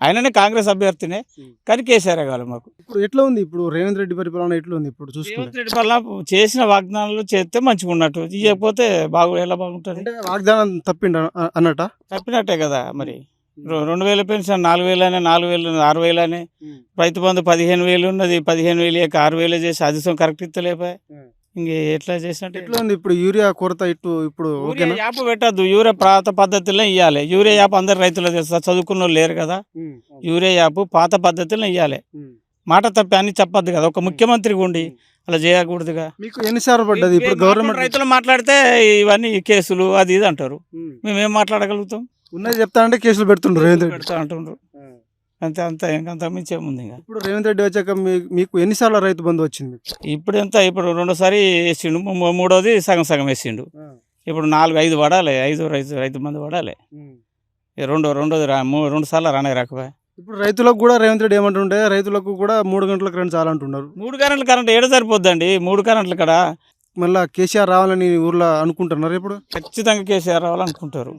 ఆయననే కాంగ్రెస్ అభ్యర్థినే, కానీ కేసీఆర్ కావాలి మాకు. ఇప్పుడు ఎట్లా ఉంది ఇప్పుడు రేవంత్ రెడ్డి పరిపాలన ఎట్లా ఉంది ఇప్పుడు చూసుకుంటే? రేవంత్ రెడ్డి వల్ల చేసిన వాగ్దానాలు చేస్తే మంచిగా ఉన్నట్టు, ఇవ్వకపోతే ఎలా బాగుంటుంది? అంటే వాగ్దానం తప్పిండ అన్నట. తప్పినట్టే కదా మరి. 2000 పెన్షన్ 4000 అనే, 4000 6000 అనే, రైతు బంధు 15,000 ఉన్నది, 15,000 6,000 చేసి అది కరెక్ట్ ఇస్తలేపాయి. ఇంక ఎట్లా చేసినట్టు. ఎట్లా ఉంది ఇప్పుడు యూరియా కొరత ఇప్పుడు యూరియా ఓకేనా? యాప్ పెట్టద్దు, యూరియా పాత పద్ధతిలో ఇవ్వాలి. యూరియా యాప్ అందరు రైతులు చేస్తారు, చదువుకున్న వాళ్ళు లేరు కదా. యూరియా యాప్ పాత పద్ధతిలో ఇవ్వాలి. మాట తప్పి అని చెప్పద్దు కదా, ఒక ముఖ్యమంత్రికి ఉండి అలా చేయకూడదుగా. మీకు ఎన్నిసార్లు పడ్డది ఇప్పుడు గవర్నమెంట్? రైతులు మాట్లాడితే ఇవన్నీ కేసులు అది ఇది అంటారు, మేమేం మాట్లాడగలుగుతాం? ఉన్నది చెప్తా అంటే కేసులు పెడుతుండ్రు రేవంత్ రెడ్డి. పెడతా అంటుండ్రు, అంతే అంతే, ఇంకంత మించి ఏముంది ఇంకా. ఇప్పుడు రేవంత్ రెడ్డి వచ్చాక మీకు ఎన్నిసార్లు రైతు బంధు వచ్చింది? ఇప్పుడు రెండోసారి వేసిండు, మూడోది సగం సగం వేసిండు. ఇప్పుడు 4-5 పడాలి, 5 రైతు మంది పడాలి. రెండోది 2 సార్లు రాకపోయా. ఇప్పుడు రైతులకు కూడా రేవంత్ రెడ్డి ఏమంటుంటే రైతులకు కూడా 3 గంటల కరెంట్ చాలా అంటున్నారు. 3 కరెంట్ల కరెంట్ ఏడ సరిపోద్దండి? 3 కరెంట్ల కాడ మళ్ళీ కేసీఆర్ రావాలని ఊర్లో అనుకుంటున్నారు ఇప్పుడు. ఖచ్చితంగా కేసీఆర్ రావాలనుకుంటారు.